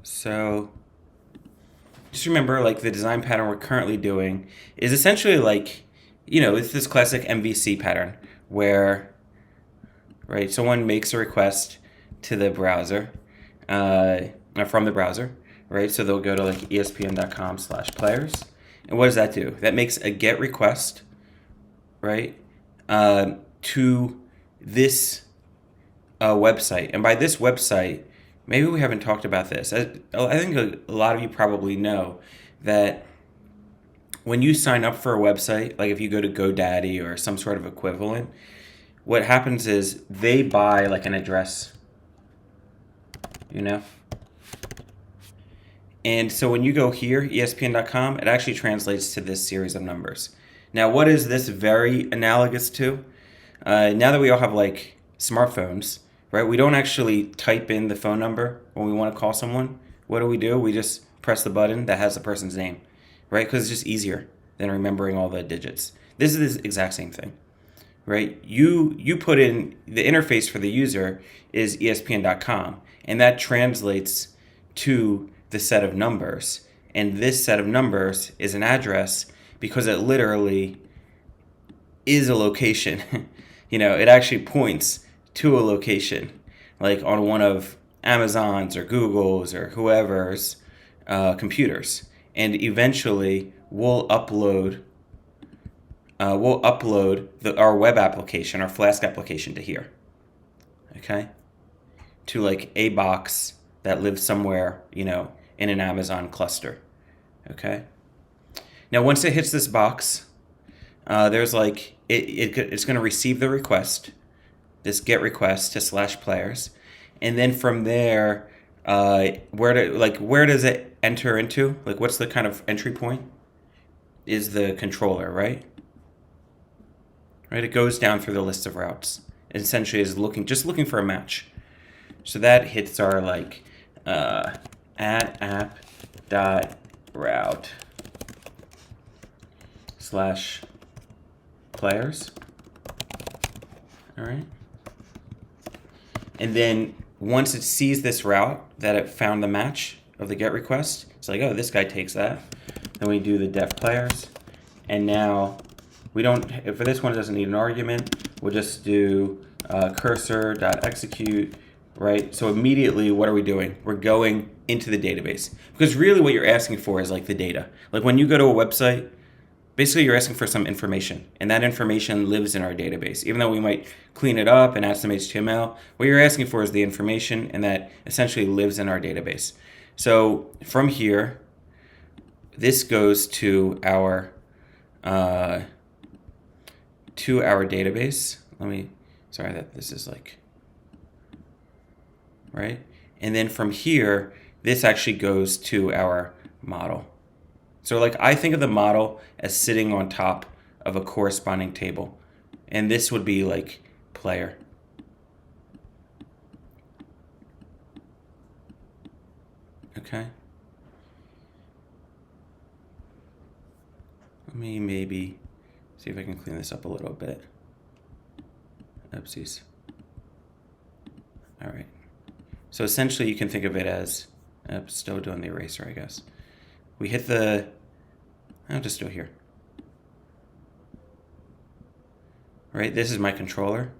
So just remember, like, the design pattern we're currently doing is essentially like, it's this classic MVC pattern where, right, someone makes a request to the browser, from the browser, right? So they'll go to like espn.com/players. And what does that do? That makes a GET request, right, to this website. And by this website, maybe we haven't talked about this. I think a lot of you probably know that when you sign up for a website, like if you go to GoDaddy or some sort of equivalent, what happens is they buy like an address, you know? And so when you go here, ESPN.com, it actually translates to this series of numbers. Now, what is this very analogous to? Now that we all have like smartphones, right? We don't actually type in the phone number when we want to call someone. What do? We just press the button that has the person's name, right? Because it's just easier than remembering all the digits. This is the exact same thing, right? You put in the interface for the user is ESPN.com, and that translates to the set of numbers. And this set of numbers is an address because it literally is a location. It actually points to a location, like on one of Amazon's or Google's or whoever's computers. And eventually we'll upload our web application, our Flask application to here, okay? To like a box that lives somewhere, in an Amazon cluster, okay? Now, once it hits this box, there's like, it's going to receive the request, this GET request to /players. And then from there, where does it enter into? Like, what's the kind of entry point? Is the controller, right? Right, it goes down through the list of routes. It essentially is just looking for a match. So that hits our like add app dot route /players. All right. And then once it sees this route that it found the match of the GET request, it's like, oh, this guy takes that. Then we do the def players, and now we don't. For this one, it doesn't need an argument. We'll just do cursor.execute, right? So immediately, what are we doing? We're going into the database, because really what you're asking for is like the data. Like when you go to a website, basically you're asking for some information, and that information lives in our database. Even though we might clean it up and add some HTML, what you're asking for is the information, and that essentially lives in our database. So from here, this goes to our database. Sorry that this is like, right? And then from here, this actually goes to our model. So like I think of the model as sitting on top of a corresponding table. And this would be like player. Okay. Let me maybe see if I can clean this up a little bit. Oopsies. All right. So essentially you can think of it as, still doing the eraser, I guess. We hit I'll just do it here. Right, this is my controller.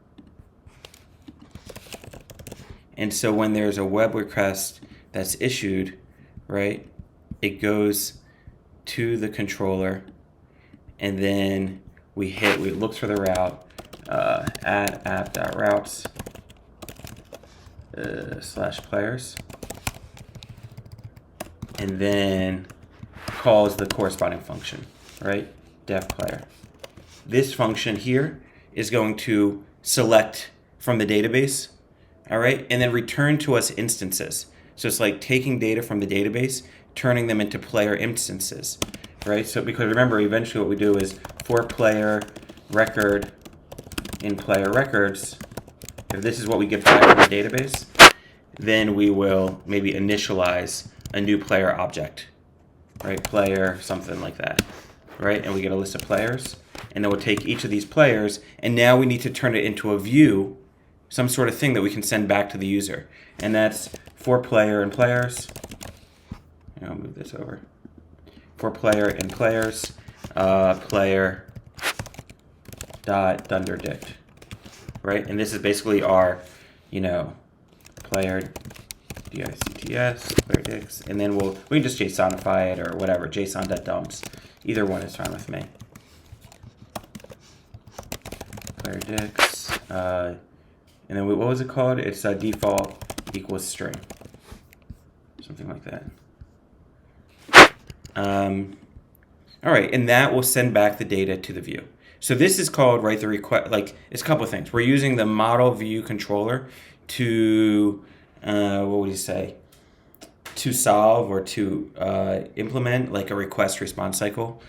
And so when there's a web request that's issued, right, it goes to the controller, and then we look for the route, add app.routes /players, and then calls the corresponding function, right, def player. This function here is going to select from the database, all right, and then return to us instances. So it's like taking data from the database, turning them into player instances, right? So because remember, eventually what we do is for player record in player records, if this is what we get back from the database, then we will maybe initialize a new player object, right? Player, something like that, right? And we get a list of players, and then we'll take each of these players, and now we need to turn it into a view, some sort of thing that we can send back to the user. And that's for player and players, I'll move this over. For player and players, player dot dunderdict, right? And this is basically our, player dicts, player dicts, and then we can just JSONify it or whatever, JSON.dumps. Either one is fine with me. Player dicts, and then what was it called? It's default equals string, something like that. All right, and that will send back the data to the view. So this is called, right, the request, like, it's a couple of things. We're using the model view controller to, what would you say, to solve or to implement like a request response cycle.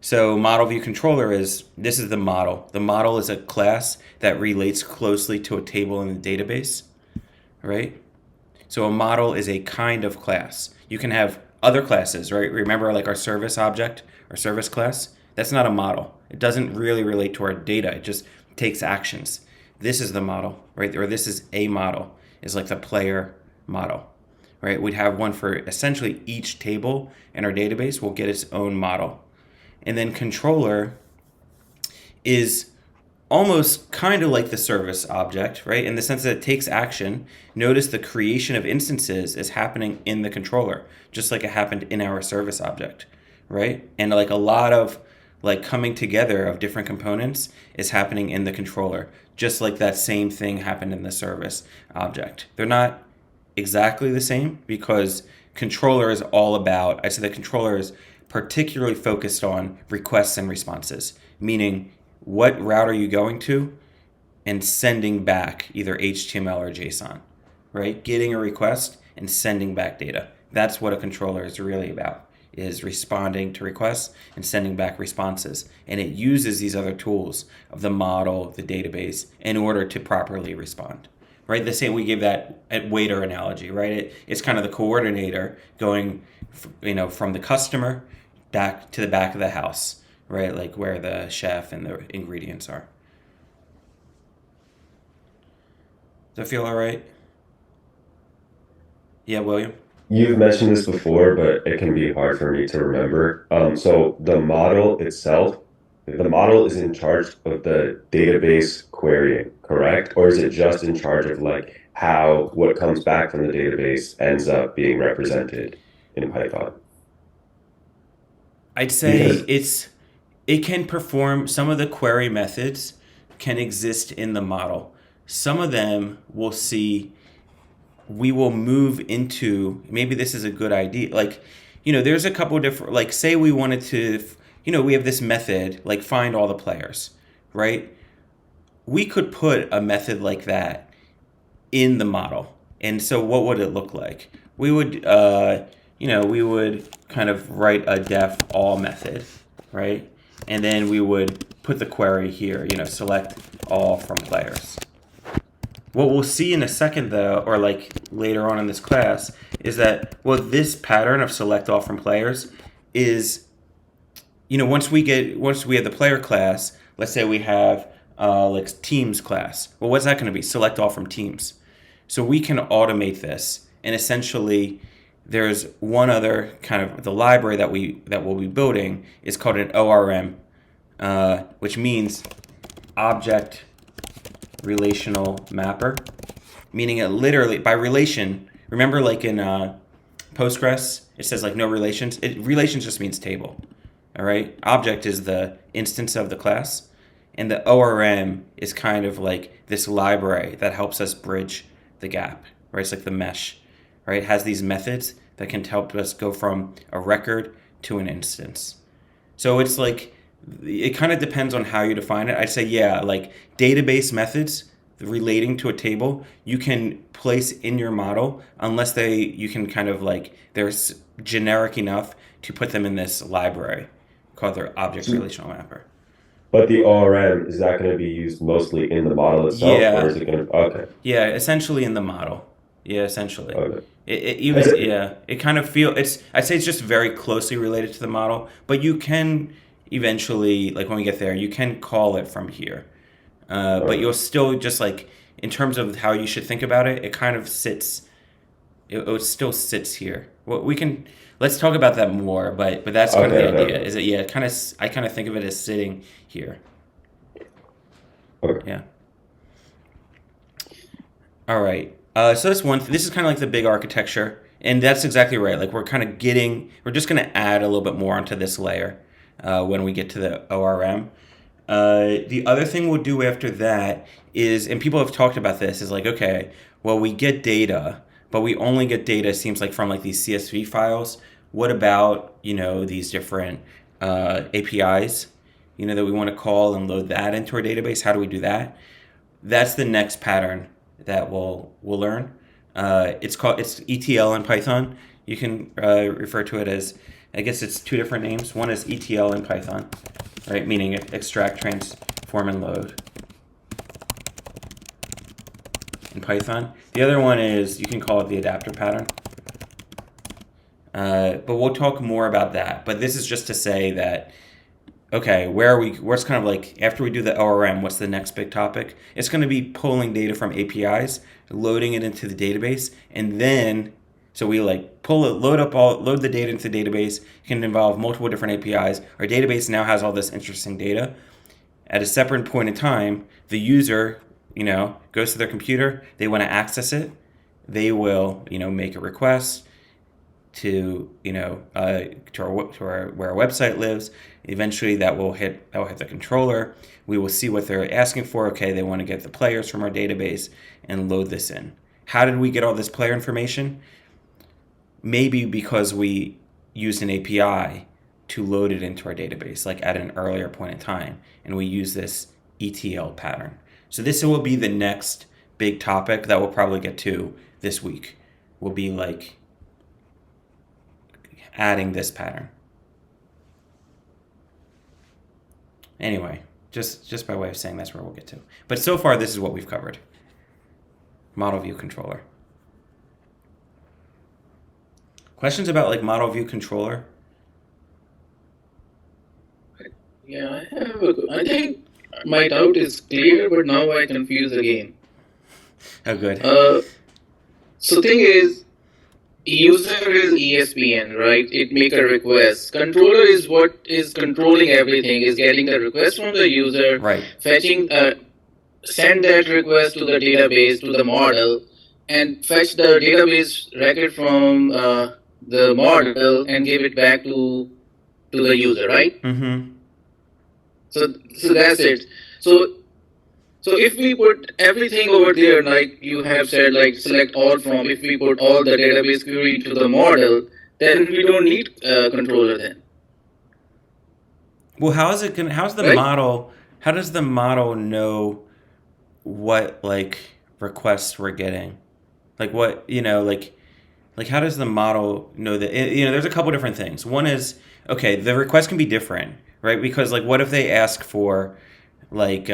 So model view controller this is the model. The model is a class that relates closely to a table in the database, right? So a model is a kind of class. You can have other classes, right? Remember like our service object, our service class? That's not a model. It doesn't really relate to our data. It just takes actions. This is the model, right? Or this is a model, is like the player model, right? We'd have one for essentially each table in our database will get its own model. And then controller is almost kind of like the service object, right? In the sense that it takes action. Notice the creation of instances is happening in the controller, just like it happened in our service object, right? And like a lot of like coming together of different components is happening in the controller, just like that same thing happened in the service object. They're not exactly the same because controller is all about, I say the controller is particularly focused on requests and responses, meaning what route are you going to and sending back either HTML or JSON, right? Getting a request and sending back data. That's what a controller is really about, is responding to requests and sending back responses. And it uses these other tools of the model, the database, in order to properly respond, right? The same, we give that at waiter analogy, right? It's kind of the coordinator going, from the customer back to the back of the house, right? Like where the chef and the ingredients are. Does that feel all right? Yeah, William? You've mentioned this before, but it can be hard for me to remember. So the model itself, the model is in charge of the database querying, correct? Or is it just in charge of like how what comes back from the database ends up being represented in Python? I'd say Because it can perform, some of the query methods can exist in the model. Some of them we will move into, maybe this is a good idea. Like, there's a couple of different, like say we wanted to, we have this method, like find all the players, right? We could put a method like that in the model. And so what would it look like? We would kind of write a def all method, right? And then we would put the query here, select all from players. What we'll see in a second though, or like later on in this class, is that, this pattern of select all from players is, once we have the player class, let's say we have like teams class. Well, what's that going to be? Select all from teams. So we can automate this, and essentially there's one other kind of, the library that we'll be building is called an ORM, which means object relational mapper, meaning it literally, by relation, remember like in Postgres, it says like no relations. Relations just means table, all right? Object is the instance of the class, and the ORM is kind of like this library that helps us bridge the gap, right? It's like the mesh, right? It has these methods that can help us go from a record to an instance. So it's like, it kind of depends on how you define it. I'd say, yeah, like database methods relating to a table, you can place in your model unless you can kind of like, they're generic enough to put them in this library called their object relational mapper. but the ORM, is that going to be used mostly in the model itself, or Yeah, is it going to, okay, yeah, essentially in the model. Yeah, essentially. okay. Even, Is it, yeah, it kind of I'd say it's just very closely related to the model, but you can eventually, like when we get there, you can call it from here. But okay. you'll still just like, in terms of how you should think about it, it kind of sits, it still sits here Well, we can let's talk about that more, but that's kind of Okay, the okay, idea. okay. Is that yeah, kind of I kind of think of it as sitting here. Okay. Yeah. All right. So that's one. This is kind of like the big architecture, and that's exactly right. Like we're just going to add a little bit more onto this layer when we get to the ORM. The other thing we'll do after that is, and people have talked about this, is like, okay, well, we get data, but we only get data, seems like, from like these CSV files. What about, these different APIs, that we want to call and load that into our database? How do we do that? That's the next pattern that we'll learn. It's ETL in Python. You can refer to it as, I guess it's two different names. One is ETL in Python, right? Meaning extract, transform, and load in Python. The other one is, you can call it the adapter pattern. But we'll talk more about that. But this is just to say that, okay, where's kind of like, after we do the ORM, what's the next big topic? It's going to be pulling data from APIs, loading it into the database, and then, so we like load the data into the database. It can involve multiple different APIs. Our database now has all this interesting data. At a separate point in time, the user, goes to their computer, they want to access it, they will, make a request to where our website lives. Eventually, that will hit the controller. We will see what they're asking for. Okay, they want to get the players from our database and load this in. How did we get all this player information? Maybe because we used an API to load it into our database, like at an earlier point in time, and we use this ETL pattern. So this will be the next big topic that we'll probably get to this week. Will be like adding this pattern. Anyway, just by way of saying that's where we'll get to. But so far, this is what we've covered. Model view controller. Questions about like model view controller? Yeah, I think my doubt is clear, but now I confuse again. Oh, good. Uh, so thing is, user is ESPN, right? It make a request. Controller is what is controlling everything. Is getting the request from the user, Right. fetching, send that request to the database to the model, and fetch the database record from the model and give it back to the user, right? Mm-hmm. So that's it. So so if we put everything over there, like you have said, like select all from, if we put all the database query to the model, then we don't need a controller then, Well, how's the right? model? How does the model know what like requests we're getting? Like what like how does the model know that? There's a couple different things. One is, okay, the request can be different, right? Because like, what if they ask for like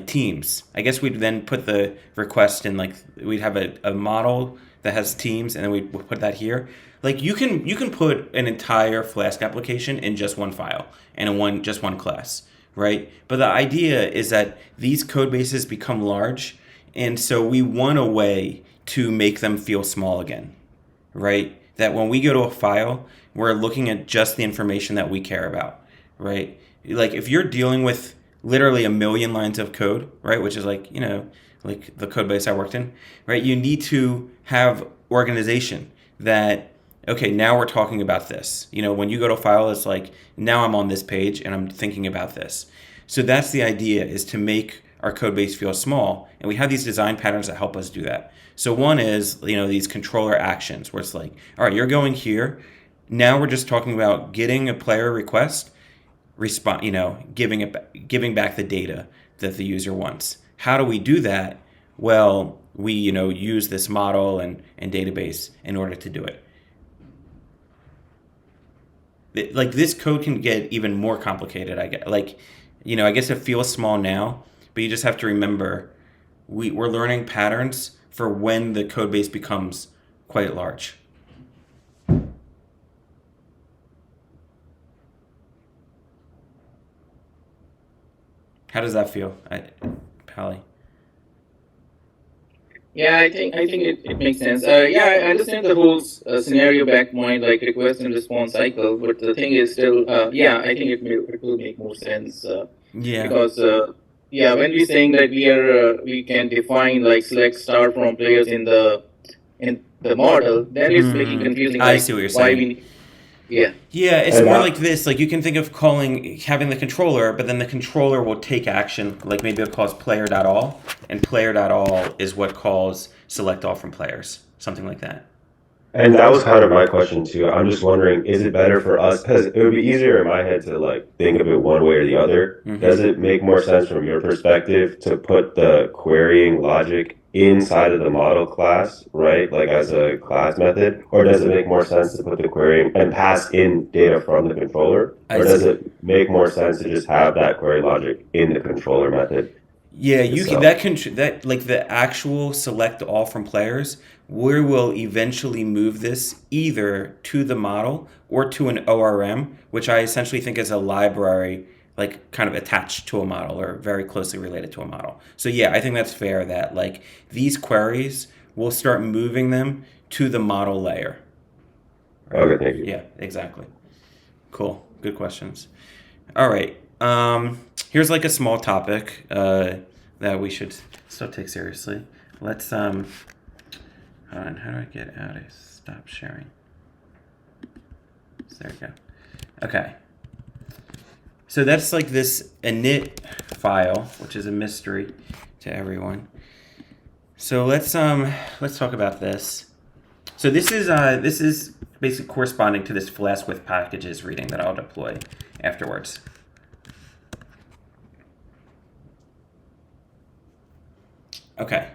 teams? I guess we'd then put the request in, like, we'd have a model that has teams, and then we'd put that here. Like you can put an entire Flask application in just one file and in just one class, right? But the idea is that these code bases become large, and so we want a way to make them feel small again, right? That when we go to a file, we're looking at just the information that we care about, right? Like if you're dealing with literally a million lines of code, right, which is like, like the code base I worked in, right? You need to have organization that, okay, now we're talking about this. When you go to a file, it's like, now I'm on this page and I'm thinking about this. So that's the idea, is to make our code base feel small. And we have these design patterns that help us do that. So one is, these controller actions where it's like, all right, you're going here. Now we're just talking about getting a player request, giving back the data that the user wants. How do we do that? Well, we, use this model and database in order to do it. Like this code can get even more complicated. I guess it feels small now, but you just have to remember we're learning patterns for when the code base becomes quite large. How does that feel, Pally? Yeah, I think it makes sense. Yeah, I understand the whole scenario back point, like request and response cycle, but the thing is still, yeah, I think it will make more sense Yeah. because yeah, when we're saying that we can define like select star from players in the model, then it's making confusing. I Like see what you're why saying. we yeah. Yeah, it's And more that like this. Like you can think of calling having the controller, but then the controller will take action. Like maybe it calls player.all, and player.all is what calls select all from players, something like that. And that was kind of my question too. I'm just wondering, is it better for us? Because it would be easier in my head to like think of it one way or the other. Does it make more sense from your perspective to put the querying logic inside of the model class, right? Like as a class method? Or does it make more sense to put the querying and pass in data from the controller? I Or does see. it make more sense to just have that query logic in the controller method Yeah, you can itself? that like the actual select all from players. We will eventually move this either to the model or to an ORM, which I essentially think is a library, like kind of attached to a model or very closely related to a model. So yeah, I think that's fair that like these queries, we'll start moving them to the model layer. Right? Okay, thank you. Yeah, exactly. Cool. Good questions. All right. Here's like a small topic that we should still take seriously. Let's hold on. How do I get out of stop sharing? So there we go. Okay. So that's like this init file, which is a mystery to everyone. So let's talk about this. So this is basically corresponding to this Flask with packages reading that I'll deploy afterwards. Okay.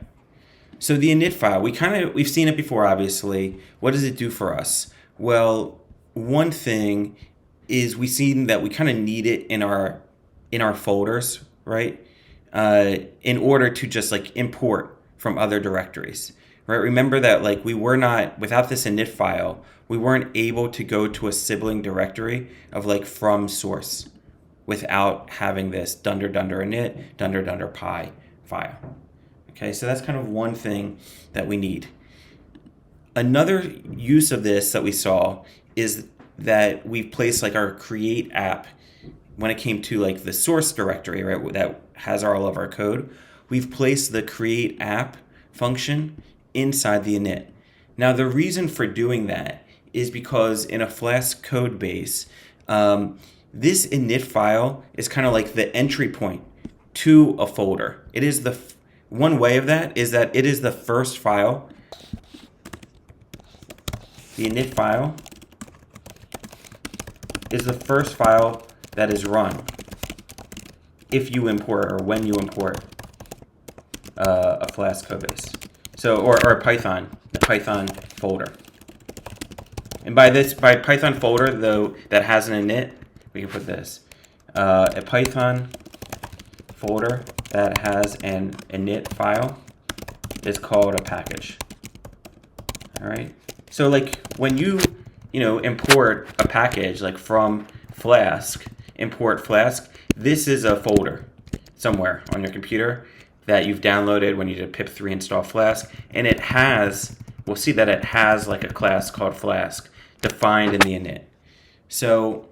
So the init file, we've seen it before obviously. What does it do for us? Well, one thing is we've seen that we kind of need it in our folders, right? In order to just like import from other directories. Right? Remember that like we were not without this init file, we weren't able to go to a sibling directory of like from source without having this dunder dunder init dunder dunder py file. Okay, so that's kind of one thing that we need. Another use of this that we saw is that we've placed like our create app when it came to like the source directory, right, that has all of our code. We've placed the create app function inside the init. Now, the reason for doing that is because in a Flask code base, this init file is kind of like the entry point to a folder. It is one way of that is that it is the first file. The init file is the first file that is run if you import or when you import a Flask code base. So or a Python, the Python folder. And by Python folder though that has an init, we can put this a Python folder that has an init file is called a package. All right. So like when you import a package like from Flask, import Flask, this is a folder somewhere on your computer that you've downloaded when you did pip3 install Flask, and we'll see that it has like a class called Flask defined in the init. So,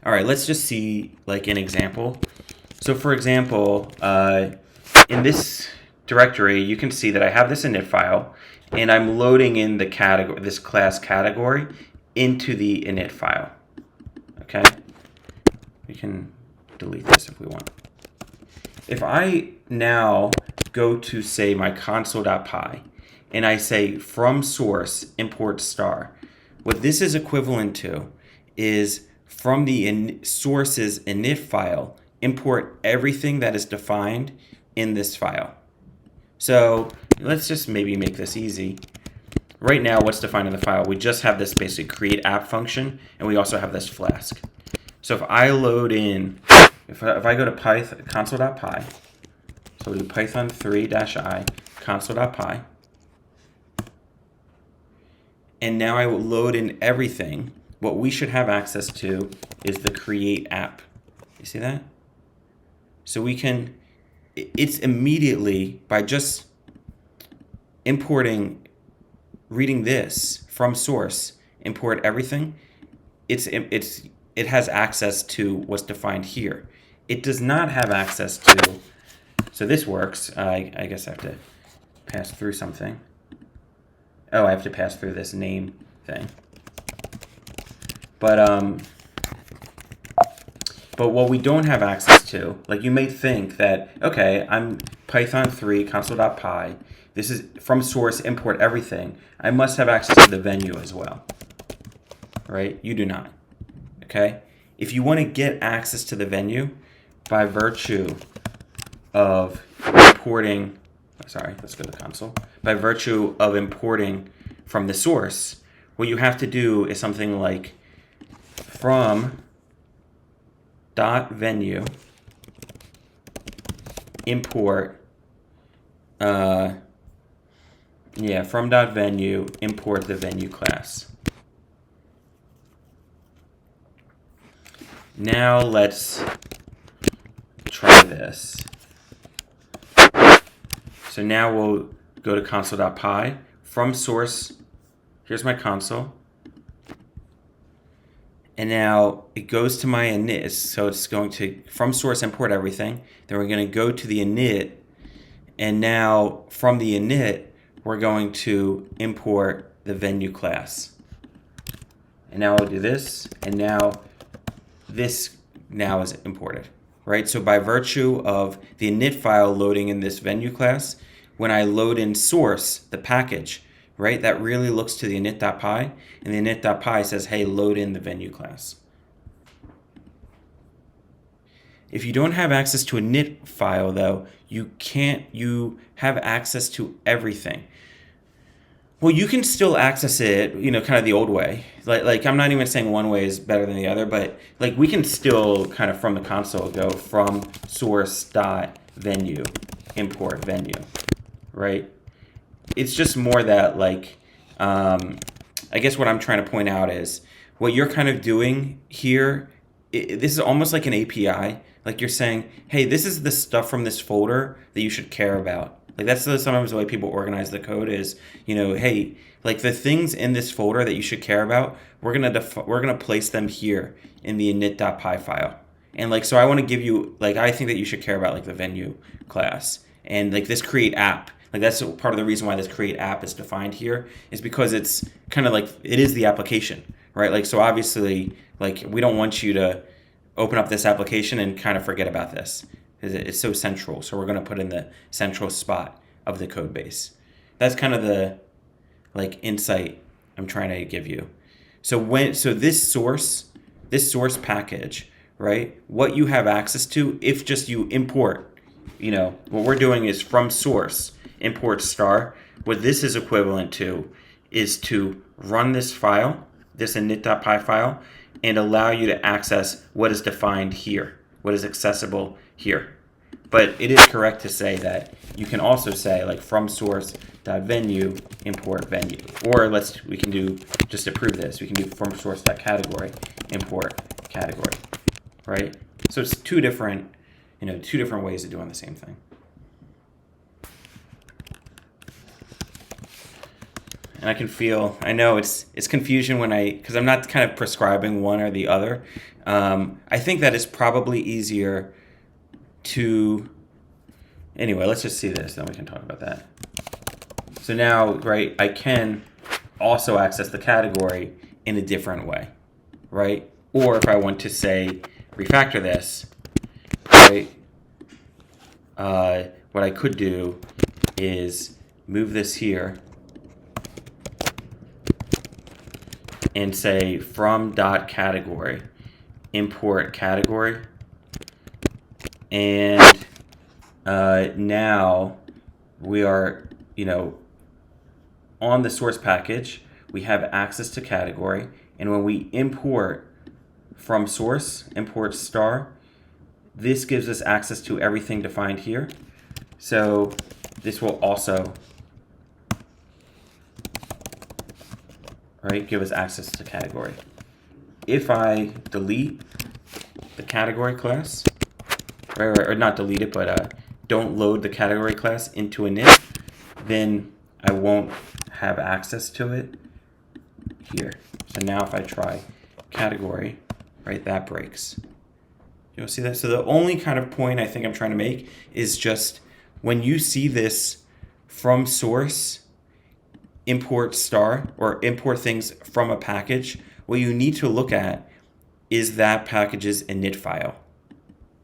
all right, let's just see like an example. So for example, in this directory, you can see that I have this init file, and I'm loading in the category, this class category, into the init file. Okay, we can delete this if we want. If I now go to say my console.py and I say from source import star, what this is equivalent to is from the source's init file, import everything that is defined in this file. So let's just maybe make this easy. Right now, what's defined in the file? We just have this basic create app function, and we also have this Flask. So if I load in, if I go to Python console.py, so we do python 3-i console.py, and now I will load in everything. What we should have access to is the create app. You see that? So we can, it's immediately by just reading this from source, import everything, it has access to what's defined here. It does not have access to, so this works. I guess I have to pass through something. Oh, I have to pass through this name thing. But what we don't have access to, like you may think that, okay, I'm Python 3 console.py. This is from source, import everything. I must have access to the venue as well, right? You do not, okay? If you want to get access to the venue by virtue of importing, sorry, let's go to the console. By virtue of importing from the source, what you have to do is something like from dot venue import from dot venue import the venue class. Now let's try this. So now we'll go to console.py. From source, here's my console. And now it goes to my init. So it's going to, from source, import everything. Then we're going to go to the init. And now from the init, we're going to import the venue class. And now I'll do this. And now this now is imported, right? So by virtue of the init file loading in this venue class, when I load in source, the package, right, that really looks to the init.py, and the init.py says, hey, load in the venue class. If you don't have access to a init file, though, you have access to everything. Well, you can still access it, kind of the old way. Like I'm not even saying one way is better than the other, but like we can still kind of from the console go from source dot venue import venue, right? It's just more that I guess what I'm trying to point out is what you're kind of doing here. This is almost like an API. Like you're saying, hey, this is the stuff from this folder that you should care about. Like that's sometimes the way people organize the code is, hey, like the things in this folder that you should care about, we're gonna place them here in the init.py file. And like so I want to give you I think that you should care about like the venue class and like this create app. Like that's part of the reason why this create app is defined here is because it's kind of like it is the application, right? Like so obviously like we don't want you to open up this application and kind of forget about this. It's so central, so we're going to put in the central spot of the code base. That's kind of the insight I'm trying to give you. So this source package, right? What you have access to, if just you import, what we're doing is from source import star. What this is equivalent to is to run this file, this init.py file, and allow you to access what is defined here, what is accessible here. But it is correct to say that you can also say from source.venue import venue. Or we can do, just to prove this, we can do from source.category import category, right? So it's two different ways of doing the same thing. And I know it's confusion because I'm not kind of prescribing one or the other. I think that it's probably easier to, anyway, let's just see this, then we can talk about that. So now, right, I can also access the category in a different way, right? Or if I want to say, refactor this, right, what I could do is move this here and say from dot category import category, and now we are on the source package, we have access to category, and when we import from source import star, this gives us access to everything defined here. So this will also give us access to category. If I delete the category class, or not delete it, but don't load the category class into init, then I won't have access to it here. So now if I try category, right, that breaks. You'll see that. So the only kind of point I think I'm trying to make is just when you see this from source, import star or import things from a package, what you need to look at is that package's init file,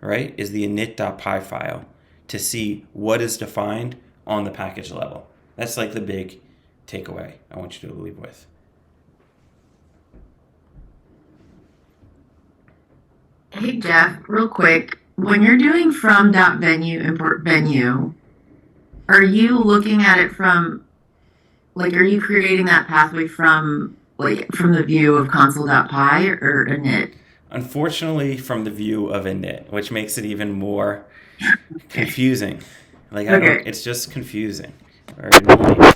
right? Is the init.py file to see what is defined on the package level. That's like the big takeaway I want you to leave with. Hey Jeff, real quick, when you're doing from .venue import venue, are you looking at it from are you creating that pathway from the view of console.py or init? Unfortunately, from the view of init, which makes it even more Okay. confusing. Like I don't, Okay. it's just confusing or annoying.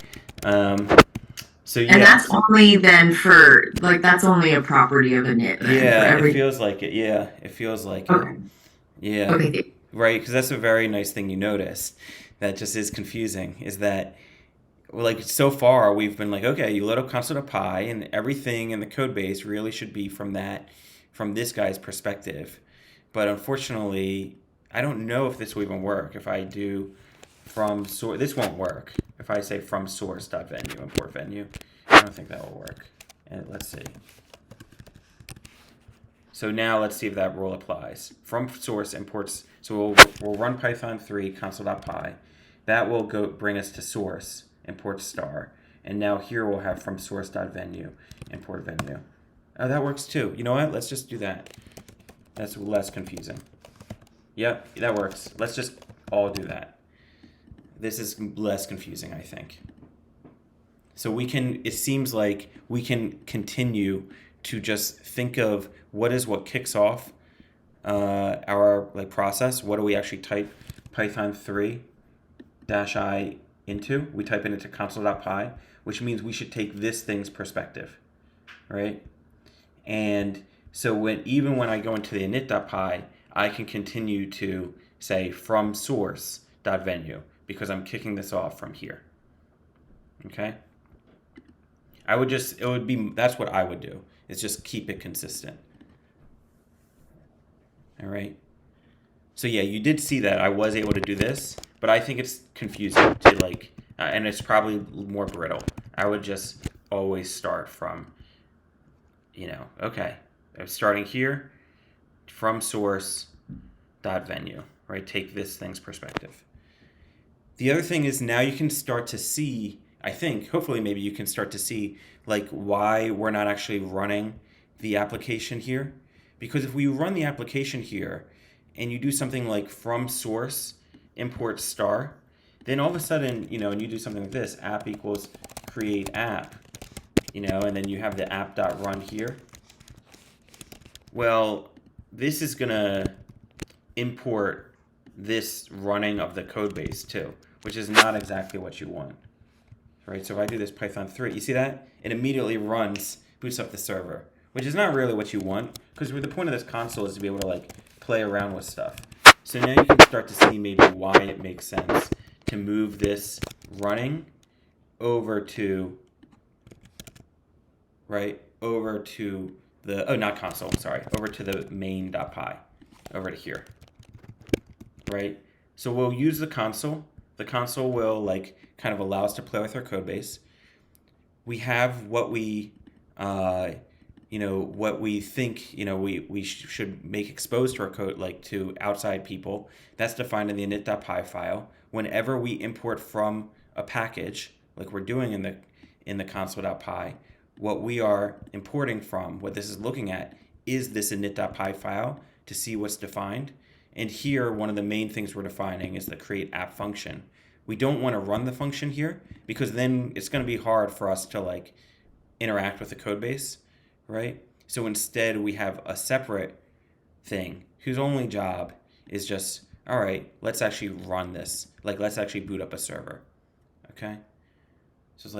So And yeah, that's only then for that's only a property of init then for yeah, it every. feels like it. Yeah, it feels like it. Okay. Yeah, Okay. right. Because that's a very nice thing you noticed. That just is confusing. Is that like so far we've been like, okay, you load up console.py and everything in the code base really should be from this guy's perspective. But unfortunately, I don't know if this will even work. If I do from source, this won't work. If I say from source.venue, import venue, I don't think that will work. And let's see. So now let's see if that rule applies. From source imports, so we'll run Python 3 console.py. That will go bring us to source, import star. And now here we'll have from source.venue, import venue. Oh, that works too. You know what? Let's just do that. That's less confusing. Yep, that works. Let's just all do that. This is less confusing, I think. So it seems like we can continue to just think of what kicks off our process. What do we actually type Python 3 -i into? We type it into console.py, which means we should take this thing's perspective, right? And so even when I go into the init.py, I can continue to say from source.venue because I'm kicking this off from here. Okay? That's what I would do, is just keep it consistent. All right? So yeah, you did see that I was able to do this, but I think it's confusing to and it's probably more brittle. I would just always start from, okay, I'm starting here from source.venue, right? Take this thing's perspective. The other thing is now you can start to see, I think, hopefully maybe you can start to see why we're not actually running the application here. Because if we run the application here and you do something like from source import star, then all of a sudden, and you do something like this, app equals create app, and then you have the app.run here. Well, this is going to import this running of the code base too, which is not exactly what you want. Right? So if I do this Python 3, you see that? It immediately boots up the server, which is not really what you want, because the point of this console is to be able to play around with stuff. So now you can start to see maybe why it makes sense to move this running over to, over to not console, I'm sorry, over to the main.py, over to here, right? So we'll use the console. The console will kind of allow us to play with our code base. We have what we what we think we should make exposed to our code to outside people. That's defined in the init.py file. Whenever we import from a package like we're doing in the console.py, what we are importing from, what this is looking at, is this init.py file to see what's defined. And here, one of the main things we're defining is the create app function. We don't want to run the function here because then it's going to be hard for us to interact with the code base, right? So instead we have a separate thing whose only job is just, all right, let's actually run this. Let's actually boot up a server, okay? So it's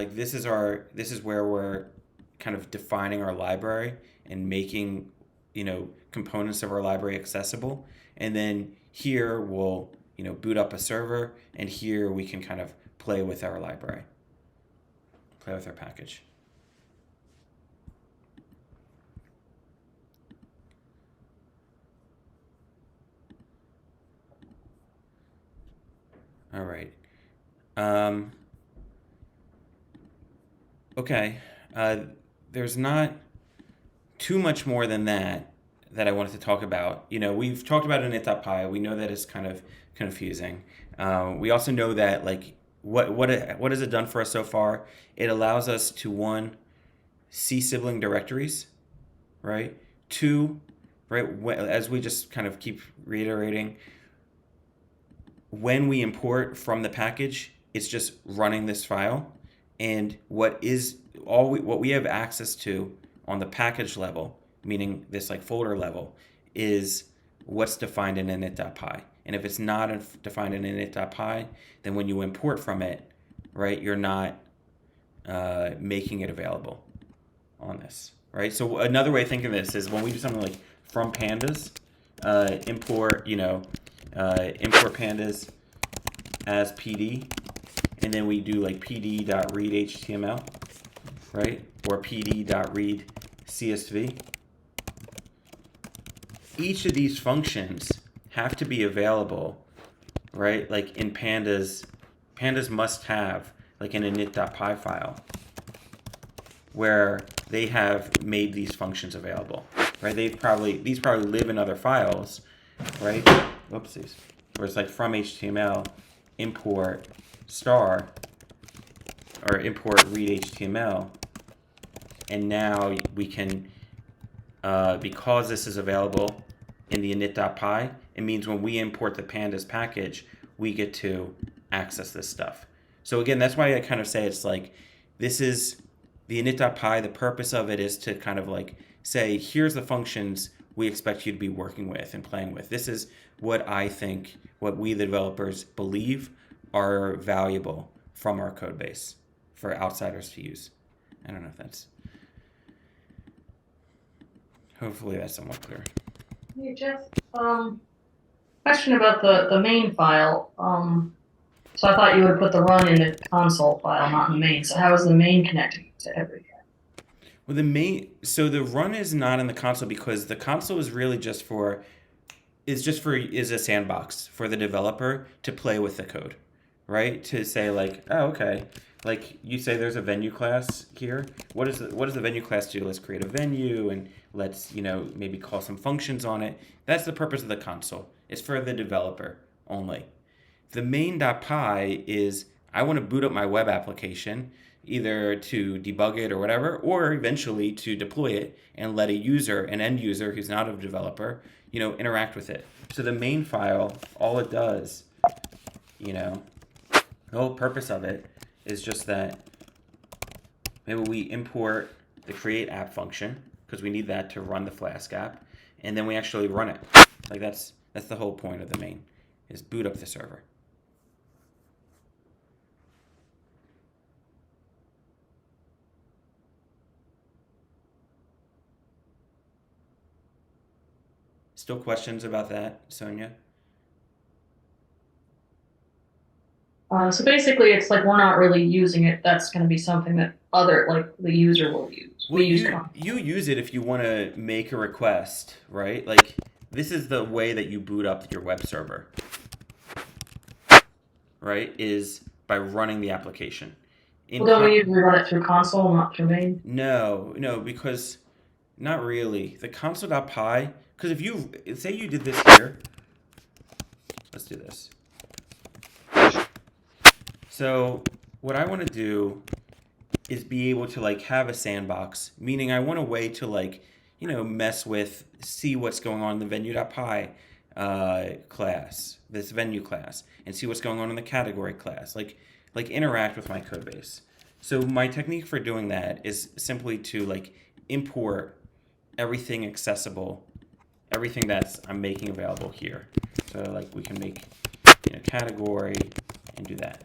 this is where we're kind of defining our library and making, components of our library accessible. And then here we'll, boot up a server, and here we can kind of play with our library. play with our package. All right. Okay. There's not too much more than that I wanted to talk about. We've talked about init.py. We know that it's kind of confusing. We also know that like what has it done for us so far? It allows us to, one, see sibling directories, right? Two, right, as we just kind of keep reiterating, when we import from the package, it's just running this file, and what we have access to on the package level, meaning this like folder level, is what's defined in init.py. And if it's not defined in init.py, then when you import from it, right, you're not making it available on this, right? So another way of thinking of this is when we do something like from pandas, import pandas as PD, and then we do like pd.read HTML, right? Or pd.read CSV. Each of these functions have to be available, right? Like in pandas must have like an init.py file where they have made these functions available, right? These probably live in other files, right? Whoopsies. Where it's like from HTML, import star, or import read HTML, and now we can, because this is available in the init.py, it means when we import the pandas package, we get to access this stuff. So again, that's why I kind of say it's like, this is the init.py. The purpose of it is to kind of like say, here's the functions we expect you to be working with and playing with. This is what we the developers believe are valuable from our code base for outsiders to use. I don't know if that's, hopefully that's somewhat clear. Hey, Jeff, question about the main file. So I thought you would put the run in the console file, not in the main. So how is the main connecting to everything? Well, the run is not in the console because the console is really is a sandbox for the developer to play with the code, right? To say like, oh, okay, like you say there's a venue class here. What does the venue class do? Let's create a venue and let's, maybe call some functions on it. That's the purpose of the console. It's for the developer only. The main.py is, I want to boot up my web application, either to debug it or whatever, or eventually to deploy it and let an end user who's not a developer, interact with it. So the main file, all it does, the whole purpose of it is just that maybe we import the create app function because we need that to run the Flask app, and then we actually run it. Like that's the whole point of the main, is boot up the server. Still questions about that, Sonia? So basically, it's like we're not really using it. That's going to be something that the user will use. Well, you use it if you want to make a request, right? Like, this is the way that you boot up your web server, right? Is by running the application. Don't we usually run it through console, not through main? No, because not really. The console.py, because if you say you did this here, let's do this. So what I want to do is be able to like have a sandbox, meaning I want a way to like, mess with, see what's going on in the venue.py class, this venue class, and see what's going on in the category class, like interact with my code base. So my technique for doing that is simply to like import everything accessible, everything that's I'm making available here. So like we can make category and do that.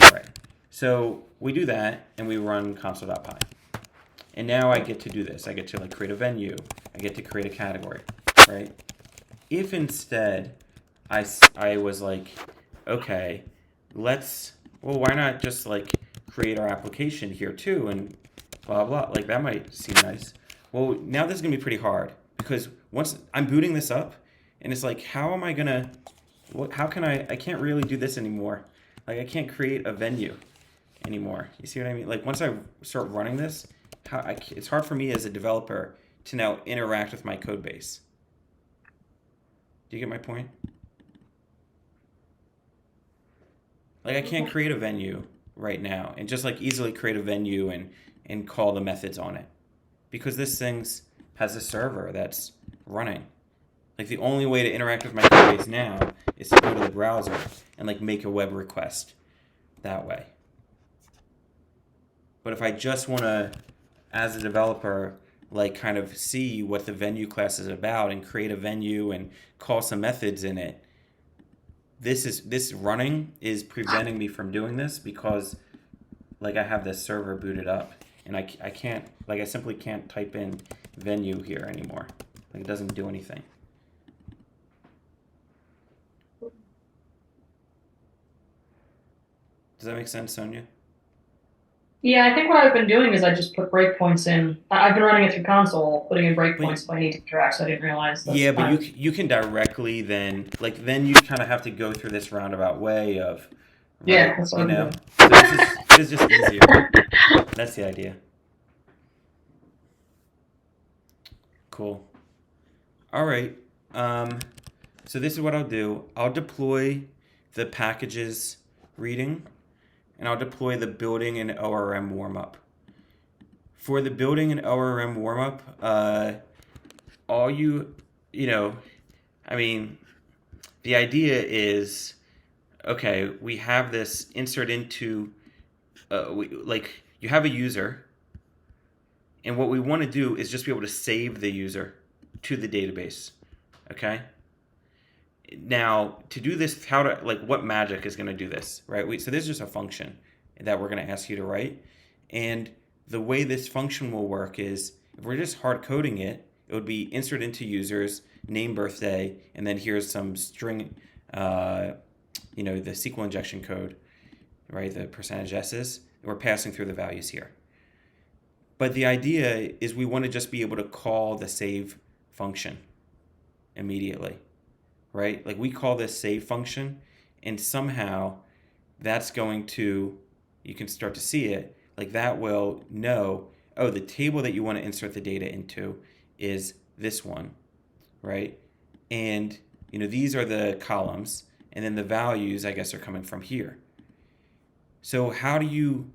All right. So we do that and we run console.py. And now I get to do this. I get to like create a venue. I get to create a category, right? If instead I was like, okay, why not just like create our application here too, and blah, blah. Like that might seem nice. Well, now this is gonna be pretty hard because once I'm booting this up and it's like, how am I gonna, how can I can't really do this anymore. Like I can't create a venue anymore. You see what I mean? Like once I start running this, it's hard for me as a developer to now interact with my code base. Do you get my point? Like I can't create a venue right now and just like easily create a venue and call the methods on it because this thing has a server that's running. Like the only way to interact with my code base now is to go to the browser and like make a web request that way. But if I just want to, as a developer, like kind of see what the venue class is about and create a venue and call some methods in it, this running is preventing me from doing this because like I have this server booted up and I can't, like I simply can't type in venue here anymore. Like it doesn't do anything. Does that make sense, Sonia? Yeah, I think what I've been doing is I just put breakpoints in. I've been running it through console, putting in breakpoints if I need to interact, so I didn't realize that. Yeah, but you can directly then, like, then you kind of have to go through this roundabout way of, right, Yeah, that's what you I'm know? doing. So this is just easier. That's the idea. Cool. All right. So this is what I'll do. I'll deploy the packages reading, and I'll deploy the building and ORM warmup. For the building and ORM warmup, all I mean, the idea is, okay, we have this insert into, you have a user, and what we want to do is just be able to save the user to the database, okay? Now, to do this, what magic is going to do this, right? So this is just a function that we're going to ask you to write. And the way this function will work is, if we're just hard coding it, it would be insert into users, name, birthday, and then here's some string, the SQL injection code, right? The percentage S's. And we're passing through the values here. But the idea is we want to just be able to call the save function immediately. Right? Like we call this save function, and somehow that's going to, you can start to see it, like that will know, oh, the table that you want to insert the data into is this one, right? And, these are the columns, and then the values, I guess, are coming from here. So how do you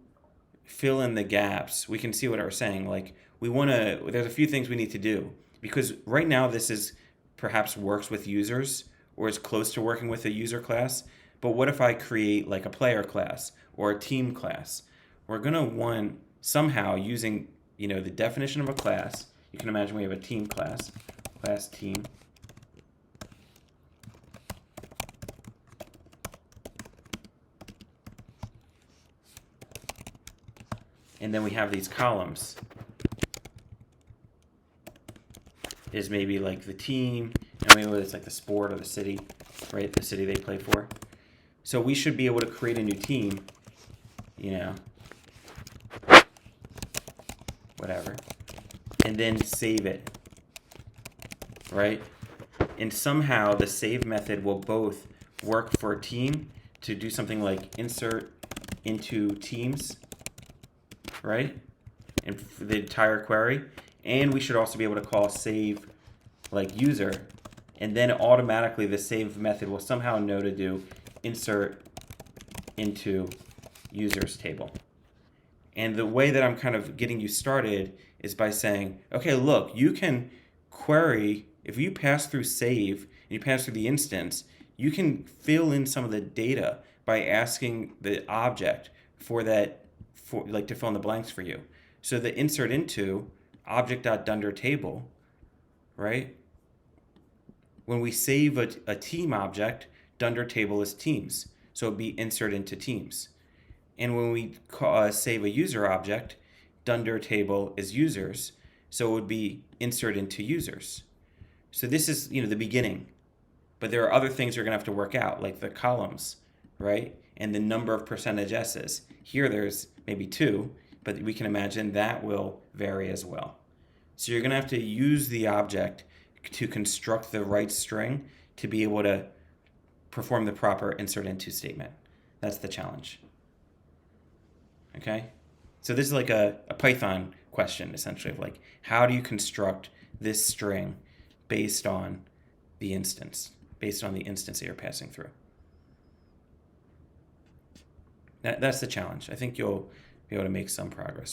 fill in the gaps? We can see what I was saying. Like there's a few things we need to do, because right now this is perhaps works with users or is close to working with a user class. But what if I create like a player class or a team class? We're going to want somehow using, the definition of a class. You can imagine we have a team class team. And then we have these columns. Is maybe like the team, and maybe it's like the sport or the city, right? The city they play for. So we should be able to create a new team, whatever, and then save it, right? And somehow the save method will both work for a team to do something like insert into teams, right? And for the entire query. And we should also be able to call save like user, and then automatically the save method will somehow know to do insert into users table. And the way that I'm kind of getting you started is by saying, okay, look, you can query, if you pass through save and you pass through the instance, you can fill in some of the data by asking the object for that, to fill in the blanks for you. So the insert into object.dunder table, right? When we save a team object, dunder table is teams. So it'd be insert into teams. And when we save a user object, dunder table is users. So it would be insert into users. So this is, the beginning. But there are other things you're going to have to work out, like the columns, right? and the number of percentage s's. Here there's maybe 2, but we can imagine that will vary as well. So you're going to have to use the object to construct the right string to be able to perform the proper insert into statement. That's the challenge. Okay? So this is like a Python question, essentially, of like, how do you construct this string based on the instance that you're passing through? That's the challenge. I think you'll be able to make some progress.